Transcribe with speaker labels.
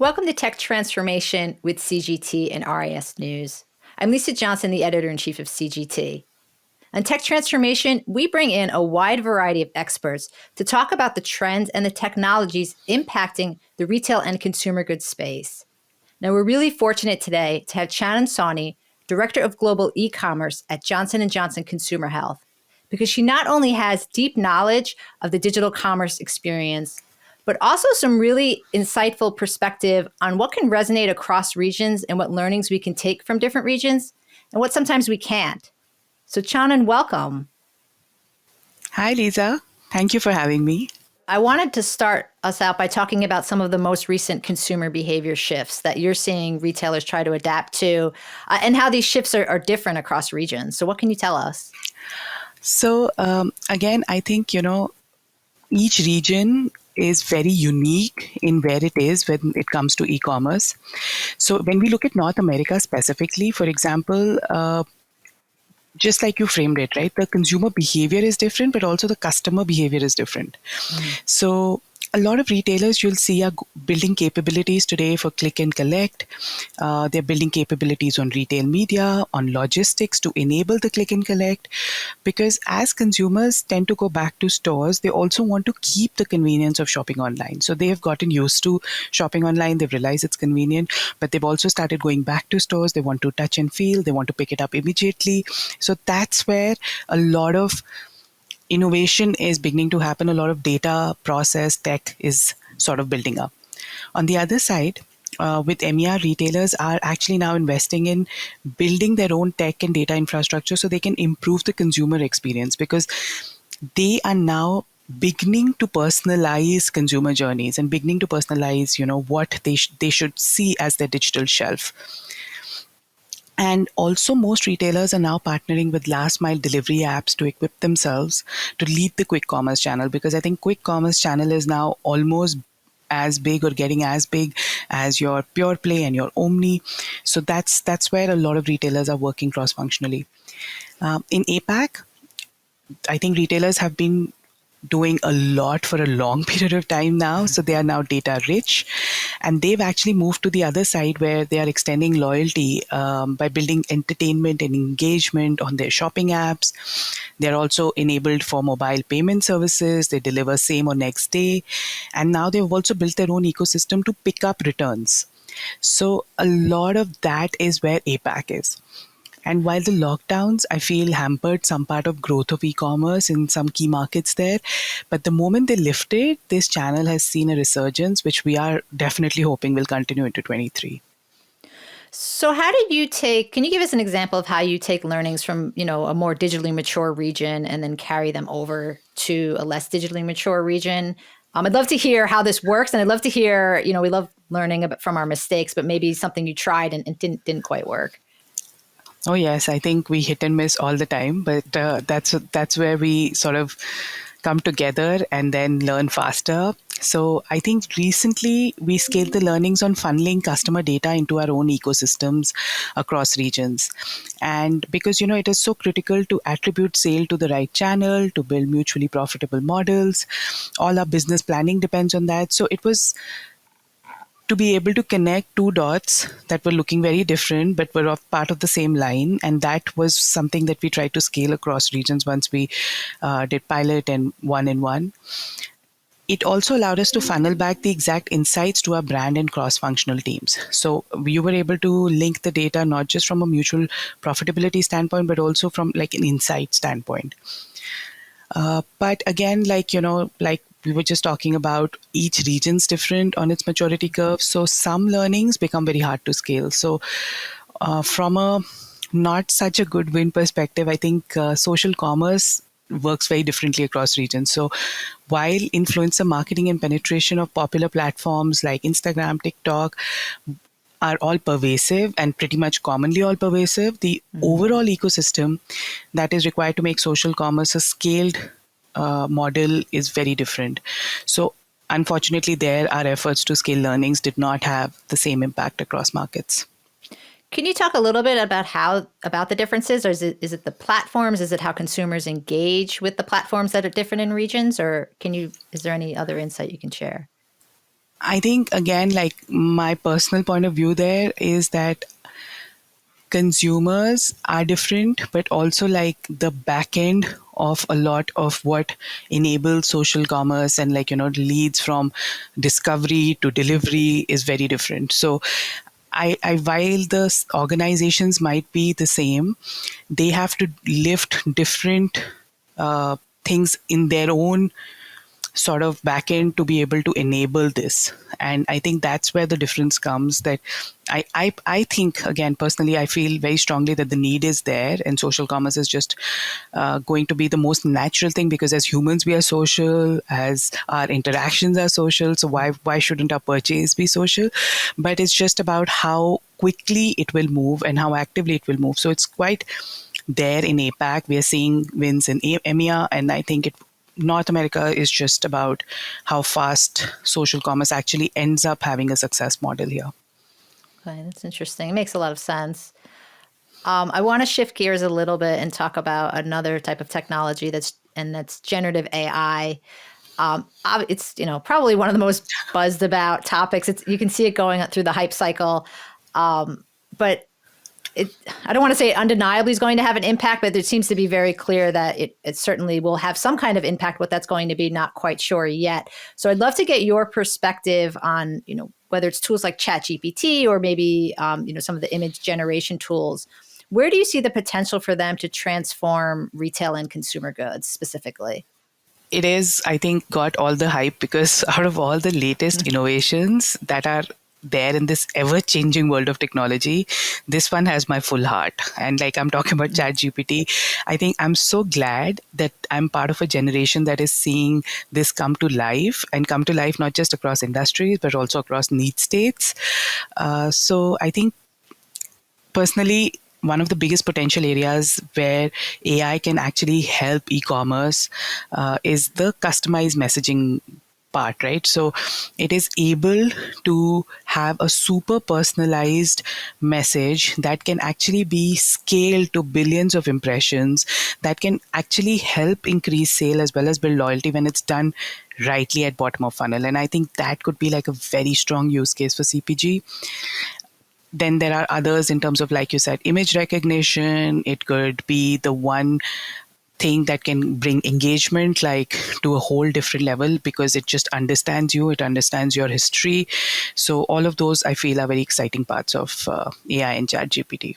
Speaker 1: Welcome to Tech Transformation with CGT and RIS News. I'm Lisa Johnson, the editor-in-chief of CGT. On Tech Transformation, we bring in a wide variety of experts to talk about the trends and the technologies impacting the retail and consumer goods space. Now, we're really fortunate today to have Channan Sawhney, Director of Global E-commerce at Johnson & Johnson Consumer Health, because she not only has deep knowledge of the digital commerce experience, but also some really insightful perspective on what can resonate across regions and what learnings we can take from different regions and what sometimes we can't. So Channan, welcome.
Speaker 2: Hi, Lisa. Thank you for having me.
Speaker 1: I wanted to start us out by talking about some of the most recent consumer behavior shifts that you're seeing retailers try to adapt to and how these shifts are different across regions. So what can you tell us?
Speaker 2: So again, I think, each region is very unique in where it is when it comes to e-commerce. So when we look at North America specifically, for example, just like you framed it, right? The consumer behavior is different, but also the customer behavior is different. So a lot of retailers you'll see are building capabilities today for click and collect. They're building capabilities on retail media, on logistics to enable the click and collect. Because as consumers tend to go back to stores, they also want to keep the convenience of shopping online. So they have gotten used to shopping online. They've realized it's convenient, but they've also started going back to stores. They want to touch and feel. They want to pick it up immediately. So that's where a lot of innovation is beginning to happen. A lot of data process tech is sort of building up. On the other side, with MER, retailers are actually now investing in building their own tech and data infrastructure so they can improve the consumer experience, because they are now beginning to personalize consumer journeys and beginning to personalize, what they should see as their digital shelf. And also, most retailers are now partnering with last mile delivery apps to equip themselves to lead the quick commerce channel, because I think quick commerce channel is now almost as big or getting as big as your pure play and your omni. So that's where a lot of retailers are working cross functionally. In APAC, I think retailers have been doing a lot for a long period of time now. So they are now data rich, and they've actually moved to the other side where they are extending loyalty by building entertainment and engagement on their shopping apps. They're also enabled for mobile payment services. They deliver same or next day. And now they've also built their own ecosystem to pick up returns. So a lot of that is where APAC is. And while the lockdowns, I feel, hampered some part of growth of e-commerce in some key markets there, but the moment they lifted, this channel has seen a resurgence, which we are definitely hoping will continue into 23.
Speaker 1: So how did you can you give us an example of how you take learnings from, a more digitally mature region and then carry them over to a less digitally mature region? I'd love to hear how this works. And I'd love to hear, we love learning from our mistakes, but maybe something you tried and didn't quite work.
Speaker 2: Oh yes, I think we hit and miss all the time, but that's where we sort of come together and then learn faster. So I think recently we scaled the learnings on funneling customer data into our own ecosystems across regions. And because, it is so critical to attribute sale to the right channel, to build mutually profitable models, all our business planning depends on that. So it was to be able to connect two dots that were looking very different but were part of the same line. And that was something that we tried to scale across regions once we did pilot and one-in-one. It also allowed us to funnel back the exact insights to our brand and cross-functional teams. So we were able to link the data not just from a mutual profitability standpoint, but also from like an insight standpoint. But again, like we were just talking about, each region's different on its maturity curve. So some learnings become very hard to scale. So from a not such a good win perspective, I think social commerce works very differently across regions. So while influencer marketing and penetration of popular platforms like Instagram, TikTok are all pervasive and pretty much commonly all pervasive, the overall ecosystem that is required to make social commerce a scaled model is very different. So unfortunately, there our efforts to scale learnings did not have the same impact across markets.
Speaker 1: Can you talk a little bit about the differences? Or is it the platforms? Is it how consumers engage with the platforms that are different in regions? Or is there any other insight you can share?
Speaker 2: I think, again, like my personal point of view there is that consumers are different, but also like the back end of a lot of what enables social commerce and, like, leads from discovery to delivery is very different. So I while the organizations might be the same, they have to lift different things in their own sort of backend to be able to enable this. And I think that's where the difference comes, that I think, again, personally, I feel very strongly that the need is there, and social commerce is just going to be the most natural thing, because as humans we are social, as our interactions are social, so why shouldn't our purchase be social? But it's just about how quickly it will move and how actively it will move. So it's quite there in APAC. We are seeing wins in EMEA, and I think North America is just about how fast social commerce actually ends up having a success model here.
Speaker 1: Okay, that's interesting. It makes a lot of sense. I want to shift gears a little bit and talk about another type of technology that's generative AI. It's probably one of the most buzzed about topics. You can see it going through the hype cycle, but I don't want to say it undeniably is going to have an impact, but it seems to be very clear that it certainly will have some kind of impact. What that's going to be, not quite sure yet. So I'd love to get your perspective on, whether it's tools like ChatGPT or maybe, some of the image generation tools. Where do you see the potential for them to transform retail and consumer goods specifically?
Speaker 2: It is, I think, got all the hype because out of all the latest innovations that are there in this ever-changing world of technology, this one has my full heart. And like I'm talking about ChatGPT, I think I'm so glad that I'm part of a generation that is seeing this come to life, and come to life not just across industries, but also across need states. So I think personally, one of the biggest potential areas where AI can actually help e-commerce is the customized messaging part, right? So it is able to have a super personalized message that can actually be scaled to billions of impressions, that can actually help increase sale as well as build loyalty when it's done rightly at bottom of funnel. And I think that could be like a very strong use case for CPG. Then there are others in terms of, like you said, image recognition. It could be the one thing that can bring engagement like to a whole different level, because it just understands you, it understands your history. So all of those I feel are very exciting parts of AI and ChatGPT.